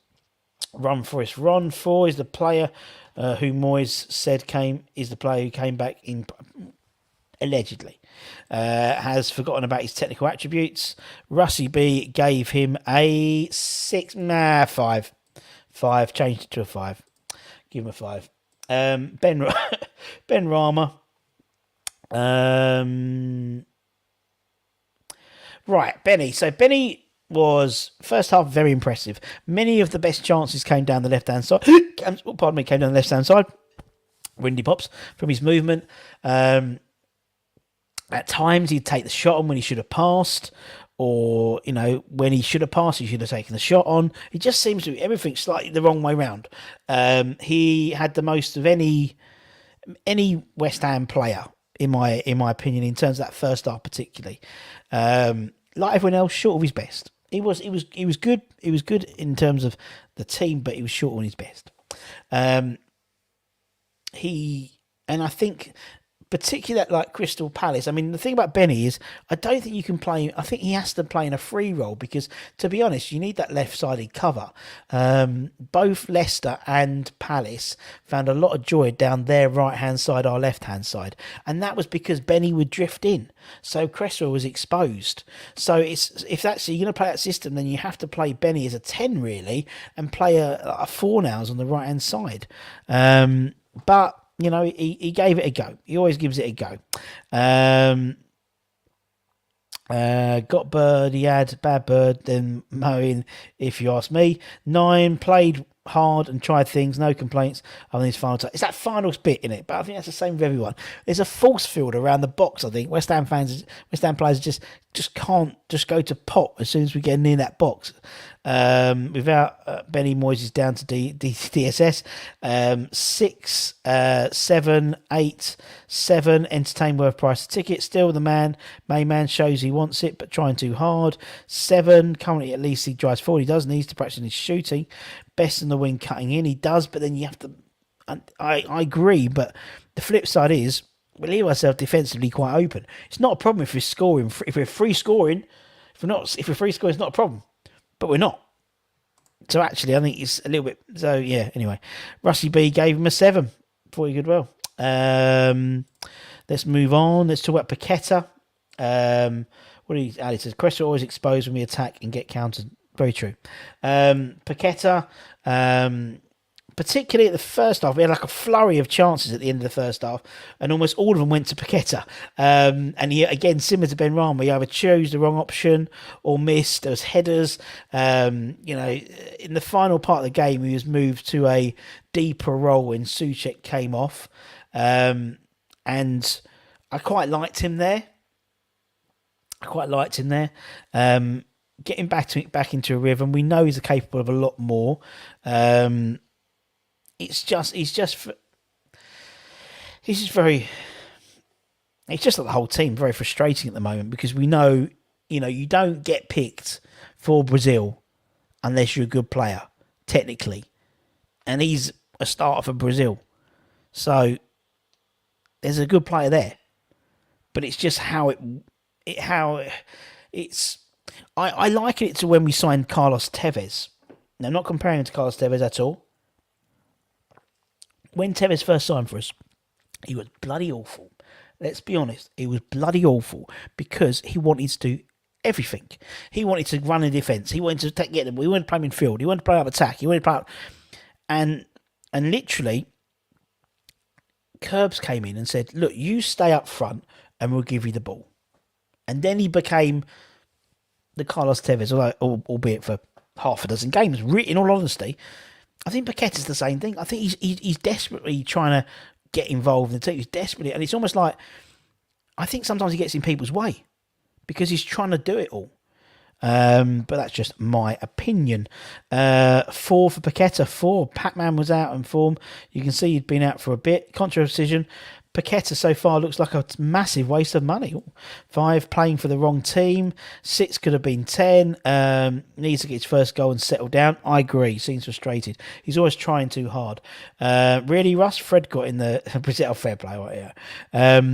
Run Forest Ron. 4 is the player who Moyes said is the player who came back in allegedly. Has forgotten about his technical attributes. Russie B gave him a 6. 5. 5. Changed it to a 5. Give him a 5. Ben Rama. Right, Benny. So Benny was first half very impressive. Many of the best chances came down the left hand side. Came down the left hand side. Windy pops from his movement. At times he'd take the shot on when he should have passed, or when he should have passed, he should have taken the shot on. It just seems to be everything slightly the wrong way round. He had the most of any West Ham player in my opinion in terms of that first half particularly. Like everyone else, short of his best. He was good. He was good in terms of the team, but he was short on his best. And I think particularly like Crystal Palace. I mean, the thing about Benny is I don't think you can play. I think he has to play in a free role because, to be honest, you need that left-sided cover. Both Leicester and Palace found a lot of joy down their right-hand side, our left-hand side, and that was because Benny would drift in. So Cresswell was exposed. So if you're going to play that system, then you have to play Benny as a 10 really, and play a 4 nows on the right-hand side. But he gave it a go. He always gives it a go. Got bird, he had bad bird, then mowing, if you ask me. 9, played hard and tried things, no complaints on his final touch. It's that final bit in it, but I think that's the same with everyone. There's a force field around the box. I think West Ham players just can't just go to pot as soon as we get near that box. Without Benny Moyes is down to DSS. 6, 7, 8, 7. Entertain worth price of ticket. Still the main man shows he wants it, but trying too hard. 7. Currently at least he drives forward. He does needs to practice his shooting. Best in the wing cutting in. He does, but then you have to. I agree, but the flip side is we leave ourselves defensively quite open. It's not a problem if we're scoring. If we're free scoring, if we're free scoring, it's not a problem. But we're not. So actually, I think it's a little bit. So yeah. Anyway, Rusty B gave him a 7. Thought he did well. Let's move on. Let's talk about Paqueta. Ali says, Cresswell always exposed when we attack and get countered. Very true. Paqueta, particularly at the first half, we had like a flurry of chances at the end of the first half, and almost all of them went to Paqueta. And he, again, similar to Ben Rama, he either chose the wrong option or missed. There was headers. In the final part of the game, he was moved to a deeper role when Souček came off. And I quite liked him there. Getting back into a rhythm, we know he's capable of a lot more. He's just like the whole team, very frustrating at the moment because we know, you don't get picked for Brazil unless you're a good player, technically, and he's a starter for Brazil, so there's a good player there, but it's just how it's. I liken it to when we signed Carlos Tevez. Now, I'm not comparing him to Carlos Tevez at all. When Tevez first signed for us, he was bloody awful. Let's be honest. He was bloody awful because he wanted to do everything. He wanted to run in defence. He wanted to get them. He wanted to play midfield. He wanted to play up attack. He wanted to play up. And literally, Curbs came in and said, look, you stay up front and we'll give you the ball. And then he became the Carlos Tevez, albeit for half a dozen games. In all honesty, I think Paqueta's the same thing. I think he's desperately trying to get involved in the team. He's desperately, and it's almost like I think sometimes he gets in people's way because he's trying to do it all. But that's just my opinion. 4 for Paqueta. 4. Pac-Man was out in form. You can see he'd been out for a bit. Controversial decision. Paqueta so far looks like a massive waste of money. 5, playing for the wrong team. 6 could have been 10. Needs to get his first goal and settle down. I agree. Seems frustrated. He's always trying too hard. Really, Russ? Fred got in the Brazil fair play. Right, yeah.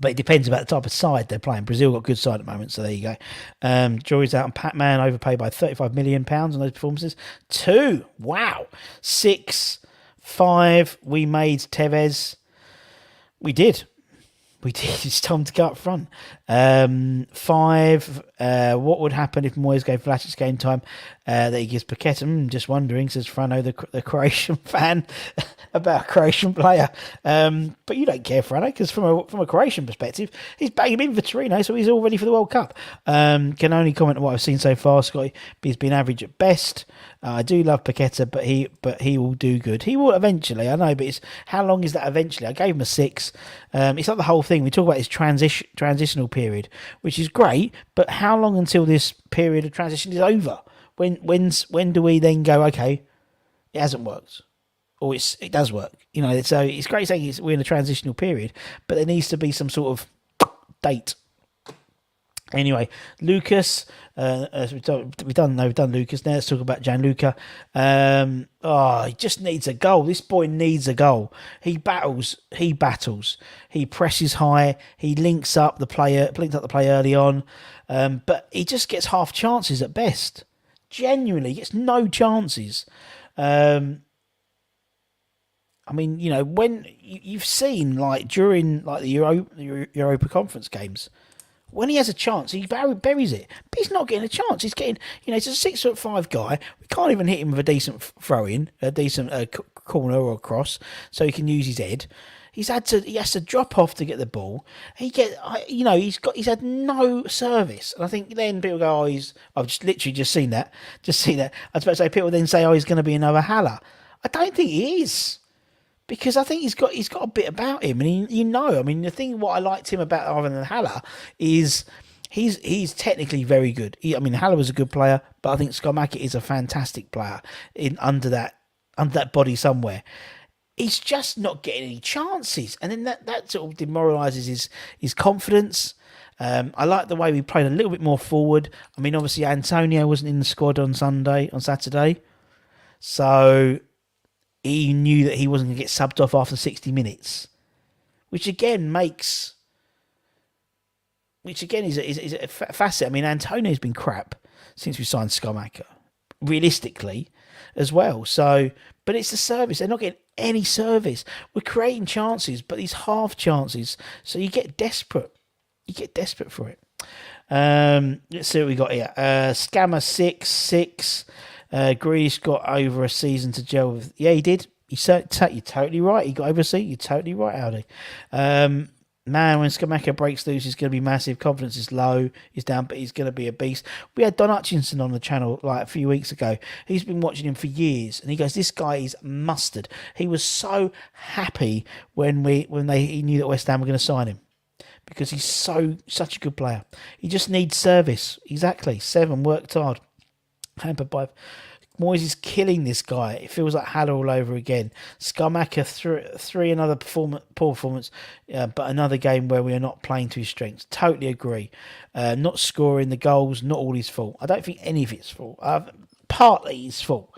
But it depends about the type of side they're playing. Brazil got a good side at the moment, so there you go. Jury's out on Pac-Man, overpaid by £35 million on those performances. 2, wow. 6, 5, we made Tevez. We did. It's time to go up front. 5, what would happen if Moyes gave Vlasic game time that he gives Paqueta? Just wondering, says Frano, the Croatian fan, about a Croatian player. But you don't care, Frano, because from a Croatian perspective, he's banging him in for Torino, so he's all ready for the World Cup. Can only comment on what I've seen so far, Scotty. He's been average at best. I do love Paqueta, but he will do good. He will eventually, I know, but it's how long is that eventually? I gave him a 6. It's like the whole thing. We talk about this transitional period, which is great, but how long until this period of transition is over? When do we then go, okay, it hasn't worked, or it does work? So it's great saying we're in a transitional period, but there needs to be some sort of date. Anyway, Lucas, we've done Lucas. Now let's talk about Gianluca. He just needs a goal. This boy needs a goal. He battles. He presses high. He links up the player early on, but he just gets half chances at best. Genuinely, he gets no chances. When you've seen during the Europa Conference games. When he has a chance, he buries it. But he's not getting a chance. He's getting, he's a 6'5" guy. We can't even hit him with a decent throw-in, a decent corner or cross, so he can use his head. he has to drop off to get the ball. He's had no service, and I think then people go, "Oh, I've just literally just seen that." I was about to say people then say, "Oh, he's going to be another Haller." I don't think he is, because I think he's got a bit about him, and I mean, the thing what I liked him about other than Haller is he's technically very good. Haller was a good player, but I think Scamacca is a fantastic player under that body somewhere. He's just not getting any chances, and then that sort of demoralises his confidence. I like the way we played a little bit more forward. I mean, obviously Antonio wasn't in the squad on Saturday, so he knew that he wasn't going to get subbed off after 60 minutes, which again is a facet. I mean, Antonio's been crap since we signed Scamacca, realistically, as well. So, but it's the service. They're not getting any service. We're creating chances, but these half chances. So you get desperate. You get desperate for it. Let's see what we got here. Scammer 6. Grealish got over a season to gel with. Yeah, he did. You're totally right. He got over a season. You're totally right, Aldi. Man, when Scamacca breaks loose, he's going to be massive. Confidence is low. He's down, but he's going to be a beast. We had Don Hutchinson on the channel like a few weeks ago. He's been watching him for years, and he goes, "This guy is mustard." He was so happy when he knew that West Ham were going to sign him, because he's such a good player. He just needs service. Exactly. 7 worked hard. Hampered by Moyes is killing this guy. It feels like Haller all over again. Scamacca three another poor performance, but another game where we are not playing to his strengths. Totally agree. Not scoring the goals, not all his fault. I don't think any of it's fault. Partly his fault,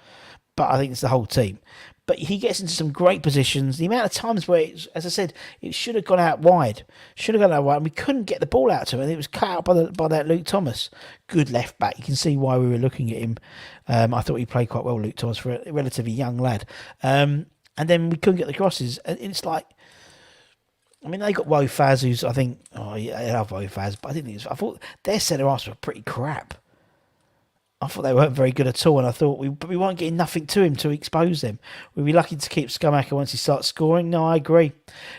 but I think it's the whole team. But he gets into some great positions. The amount of times where, as I said, it should have gone out wide. And we couldn't get the ball out to him. And it was cut out by that Luke Thomas. Good left back. You can see why we were looking at him. I thought he played quite well, Luke Thomas, for a relatively young lad. And then we couldn't get the crosses. And it's like, I mean, they got Wofaz, who's, I think, I love Wofaz, but I thought their centre-halves were pretty crap. I thought they weren't very good at all, and I thought we weren't getting nothing to him to expose them. We'd be lucky to keep Scamacca once he starts scoring. No, I agree.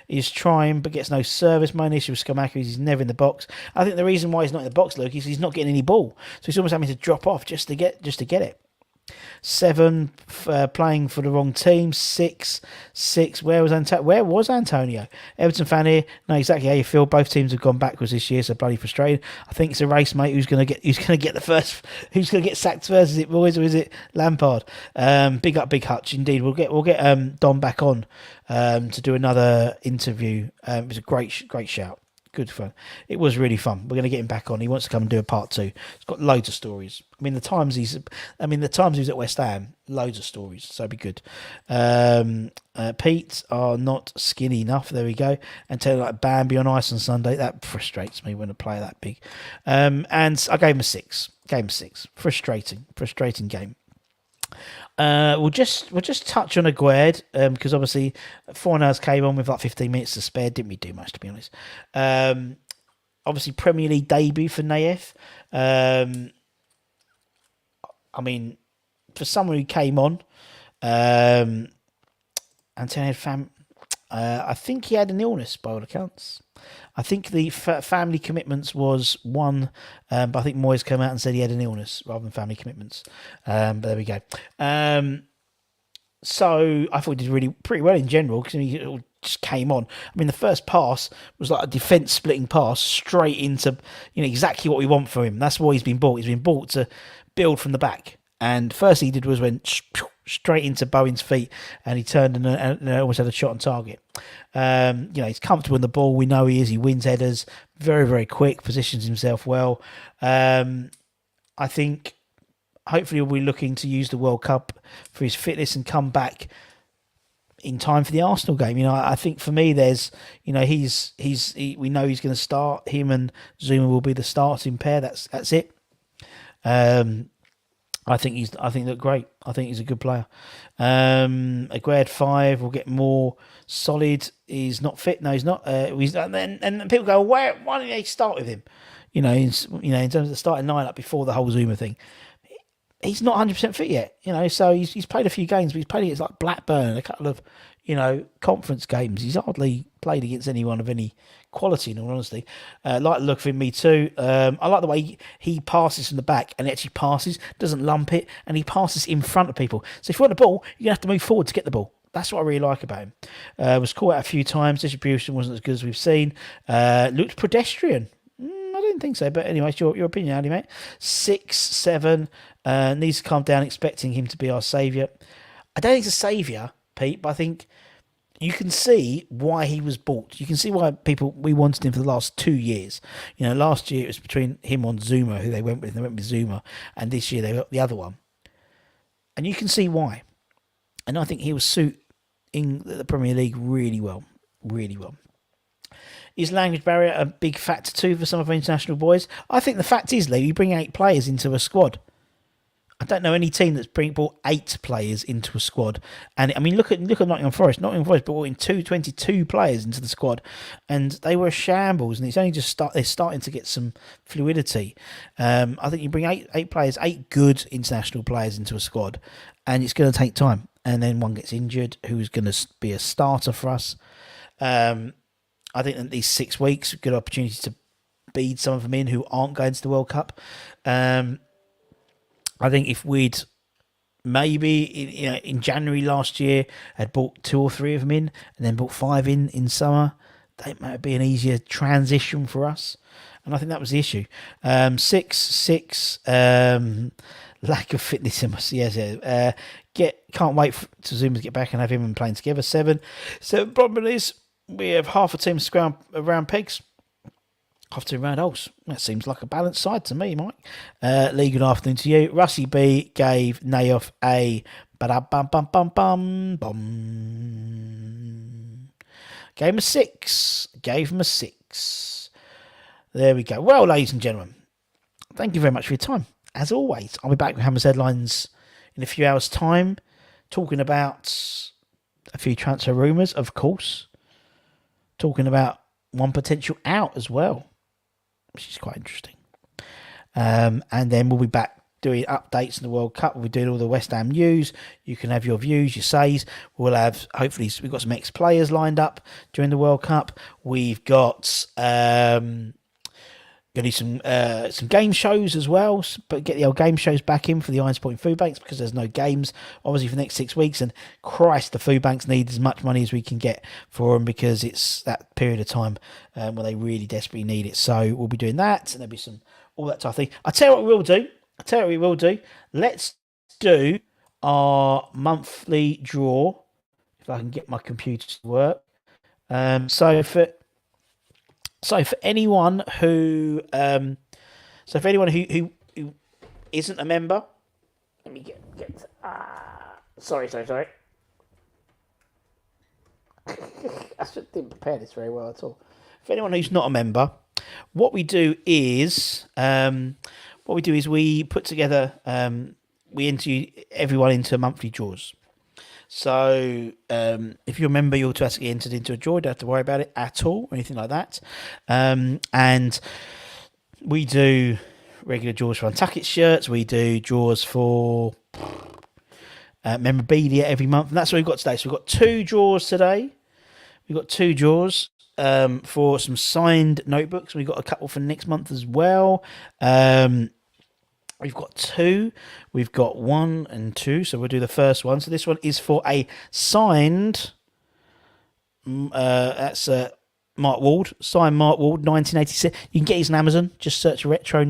He's trying, but gets no service. My issue with Scamacca is he's never in the box. I think the reason why he's not in the box, Luke, is he's not getting any ball. So he's almost having to drop off just to get it. 7, playing for the wrong team. 6. Where was Antonio? Everton fan here. Know exactly how you feel. Both teams have gone backwards this year, so bloody frustrated. I think it's a race, mate. Who's going to get the first? Who's going to get sacked first? Is it Moyes or is it Lampard? Big up, Big Hutch. Indeed, we'll get Don back on to do another interview. It was a great shout. Good fun. It was really fun. We're going to get him back on. He wants to come and do a part 2. He's got loads of stories. The times he was at West Ham, loads of stories. So it'd be good. Pete are not skinny enough. There we go. And tell like Bambi on ice on Sunday. That frustrates me when a player that big. And I gave him a 6. Frustrating game. We'll just touch on Aguerd, because obviously 4 hours came on with like 15 minutes to spare. Didn't we do much, to be honest? Obviously Premier League debut for Naef. For someone who came on, Antonio had I think he had an illness by all accounts. I think the family commitments was one, but I think Moyes came out and said he had an illness rather than family commitments. But there we go. So I thought he did pretty well in general, because he just came on. The first pass was like a defence splitting pass straight into exactly what we want for him. That's why he's been bought. He's been bought to build from the back. And first he did was went straight into Bowen's feet, and he turned and almost had a shot on target. He's comfortable in the ball. We know he is. He wins headers, very, very quick, positions himself well. I think hopefully we'll be looking to use the World Cup for his fitness and come back in time for the Arsenal game. I think for me, there's, we know he's going to start. Him and Zuma will be the starting pair. That's it. I think look great. I think he's a good player. Aguerd 5 will get more solid. He's not fit. No, he's not. And people go, why don't they start with him? In terms of the starting lineup before the whole Zuma thing, he's not 100% fit yet. So he's played a few games, but he's played against like Blackburn, a couple of conference games. He's hardly played against anyone of any quality, in all honesty. Like the look of him, me too. I like the way he passes from the back and actually passes, doesn't lump it, and he passes in front of people. So if you want the ball, you're going to have to move forward to get the ball. That's what I really like about him. Was caught out a few times. Distribution wasn't as good as we've seen. Looked pedestrian. I didn't think so, but anyway, it's your opinion, Andy, mate. 6-7. Needs to calm down, expecting him to be our saviour. I don't think he's a saviour, Pete, but I think you can see why he was bought. You can see why we wanted him for the last 2 years. Last year it was between him on Zuma, who they went with. They went with Zuma, and this year they got the other one. And you can see why. And I think he will suit in the Premier League really well. Really well. Is language barrier a big factor too for some of our international boys? I think the fact is, Lee, you bring 8 players into a squad. I don't know any team that's brought 8 players into a squad. And I mean, look at Nottingham Forest. Nottingham Forest brought in 22 players into the squad, and they were shambles. And it's only just they're starting to get some fluidity. I think you bring 8 players, 8 good international players into a squad, and it's going to take time. And then one gets injured, who's going to be a starter for us. I think in these 6 weeks, a good opportunity to bead some of them in who aren't going to the World Cup. I think if we'd maybe in January last year had bought 2 or 3 of them in and then bought 5 in summer, that might be an easier transition for us. And I think that was the issue. 6, lack of fitness in us. Yes, can't wait to Zuma to get back and have him and playing together. 7. So the problem is we have half a team scrum around pegs. Half team round holes. That seems like a balanced side to me, Mike. Lee, good afternoon to you. Russie B gave Nayoff a bum. Gave him a 6. There we go. Well, ladies and gentlemen, thank you very much for your time. As always, I'll be back with Hammers Headlines in a few hours' time, talking about a few transfer rumours, of course. Talking about one potential out as well, which is quite interesting. And then we'll be back doing updates in the World Cup. We'll be doing all the West Ham news. You can have your views, your says. We'll have, hopefully, we've got some ex-players lined up during the World Cup. We've got going to do some game shows as well, but get the old game shows back in for the Irons Point Food Banks because there's no games, obviously, for the next 6 weeks. And Christ, the food banks need as much money as we can get for them because it's that period of time when they really desperately need it. So we'll be doing that, and there'll be all that type of thing. I'll tell you what we will do. Let's do our monthly draw, if I can get my computer to work. So for anyone who who isn't a member, let me get sorry. I didn't prepare this very well at all. For anyone who's not a member, what we do is we put together we interview everyone into monthly draws. So if you're a member, you're automatically entered into a draw. You don't have to worry about it at all or anything like that. And we do regular draws for Untuckit shirts. We do draws for memorabilia every month. And that's what we've got today. So we've got 2 draws today. We've got 2 draws for some signed notebooks. We've got a couple for next month as well. We've got 2. We've got 1 and 2. So we'll do the first one. So this one is for a signed. That's Mark Ward. Signed Mark Ward, 1986. You can get these on Amazon. Just search retro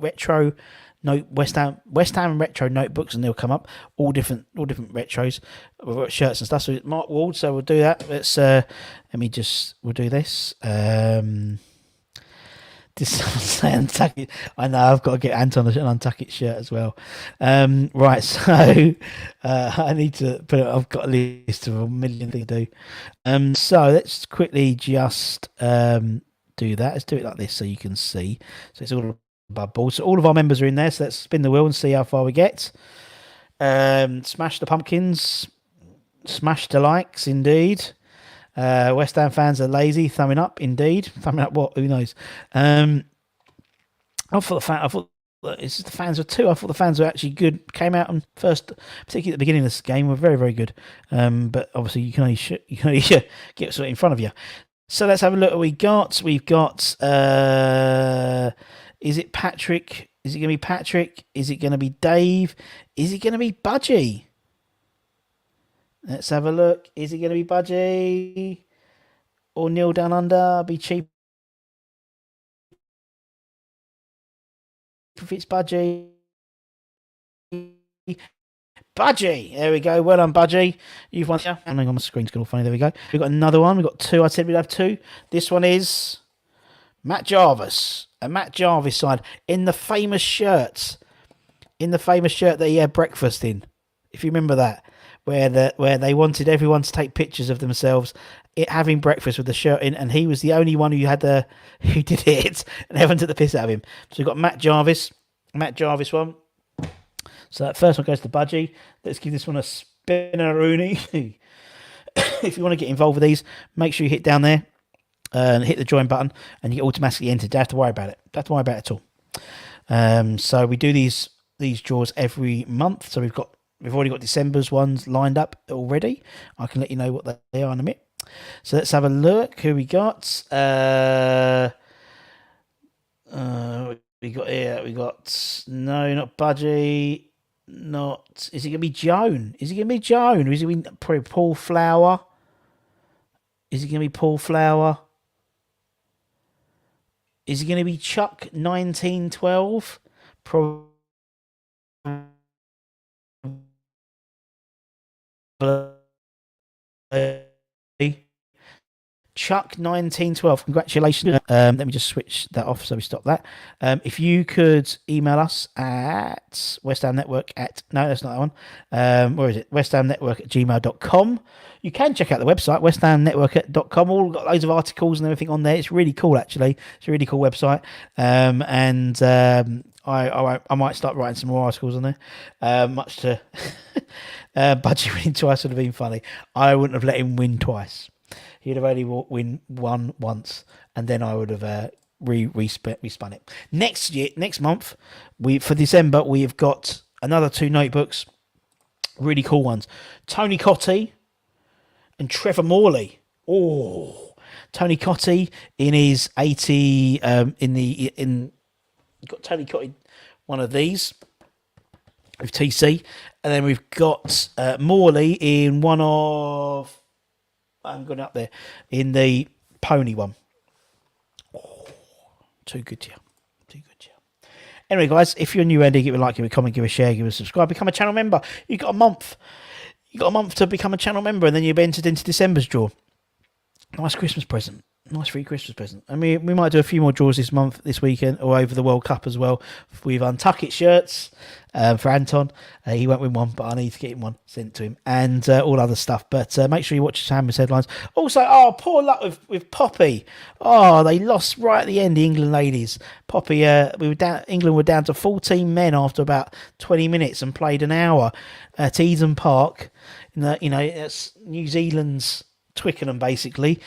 West Ham retro notebooks, and they'll come up. All different retros, we've got shirts and stuff. So Mark Ward. So we'll do that. We'll do this. I know I've got to get Anton an Untuckit shirt as well. Right, so I need to put it. I've got a list of a million things to do. So let's quickly just do that. Let's do it like this so you can see. So it's all bubbles. So all of our members are in there. So let's spin the wheel and see how far we get. Smash the pumpkins. Smash the likes, indeed. West Ham fans are lazy. Thumbing up, indeed. Thumbing up what? Who knows? I thought it's just the fans were too. I thought the fans were actually good. Came out and first, particularly at the beginning of this game, were very, very good. But obviously, you can only get something in front of you. So let's have a look. What we got. We've got. Is it Patrick? Is it going to be Patrick? Is it going to be Dave? Is it going to be Budgie? Let's have a look. Is it going to be Budgie or Neil Down Under? Be cheap if it's Budgie. Budgie, there we go. Well done, Budgie. You've won. Hang on, my screen's got all funny. There we go. We've got another one. We've got two. I said we'd have two. This one is Matt Jarvis. A Matt Jarvis side in the famous shirt. In the famous shirt that he had breakfast in. If you remember that. Where they wanted everyone to take pictures of themselves having breakfast with the shirt in, and he was the only one who did it, and everyone took the piss out of him. So we've got Matt Jarvis one. So that first one goes to Budgie. Let's give this one a spinneroonie. If you want to get involved with these, make sure you hit down there and hit the join button, and you get automatically entered. Don't have to worry about it. Don't have to worry about it at all. So we do these draws every month. So we've already got December's ones lined up already. I can let you know what they are in a minute. So let's have a look. Who we got? We got no, not Budgie. Not, is it going to be Joan? Or is it going to be probably Paul Flower? Is it going to be Paul Flower? Is it going to be Chuck 1912? Probably. Chuck 1912, congratulations. Let me just switch that off so we stop that. If you could email us at West Ham Network no, that's not that one. Where is it? westhamnetwork@gmail.com. You can check out the website, westhamnetwork.com. All got loads of articles and everything on there. It's really cool, actually. It's a really cool website. I might start writing some more articles on there. Much to Budgie winning twice would have been funny. I wouldn't have let him win twice. He'd have only won once, and then I would have respun it. Next month, for December, we have got another two notebooks, really cool ones. Tony Cottee and Trevor Morley. Oh, Tony Cottee in his 80 got Tony Cottee one of these with TC, and then we've got Morley in one of. I'm going up there in the pony one. Oh, too good to you. Anyway, guys, if you're new, Andy, give it a like, give it a comment, give it a share, give it a subscribe, become a channel member. You've got a month. You've got a month to become a channel member, and then you'll be entered into December's draw. Nice Christmas present. Nice free Christmas present. And we might do a few more draws this weekend, or over the World Cup as well. We've Untuck It shirts for Anton. He won't win one, but I need to get him one sent to him, and all other stuff. But make sure you watch Hammers Headlines. Also, poor luck with Poppy. Oh, they lost right at the end, the England ladies. Poppy, England were down to 14 men after about 20 minutes and played an hour at Eden Park. It's New Zealand's Twickenham, basically,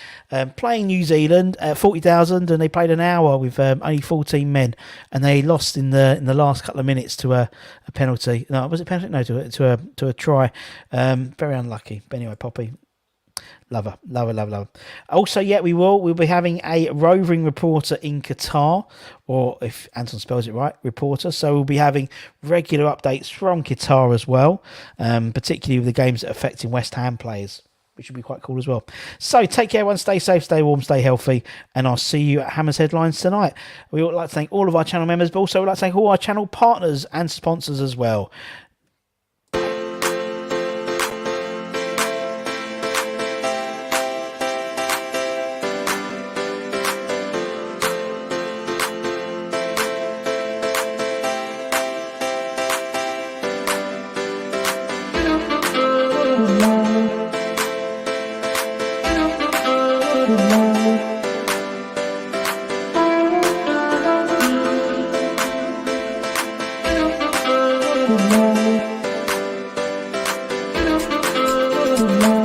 playing New Zealand at 40,000, and they played an hour with only 14 men, and they lost in the last couple of minutes to a penalty. No, was it penalty? No, to a try. Very unlucky. But anyway, Poppy, love her. Also, we'll be having a roving reporter in Qatar, or if Anton spells it right, reporter. So we'll be having regular updates from Qatar as well, particularly with the games that are affecting West Ham players, which would be quite cool as well. So take care, everyone. Stay safe, stay warm, stay healthy, and I'll see you at Hammers Headlines tonight. We would like to thank all of our channel members, but also we'd like to thank all our channel partners and sponsors as well. Good morning.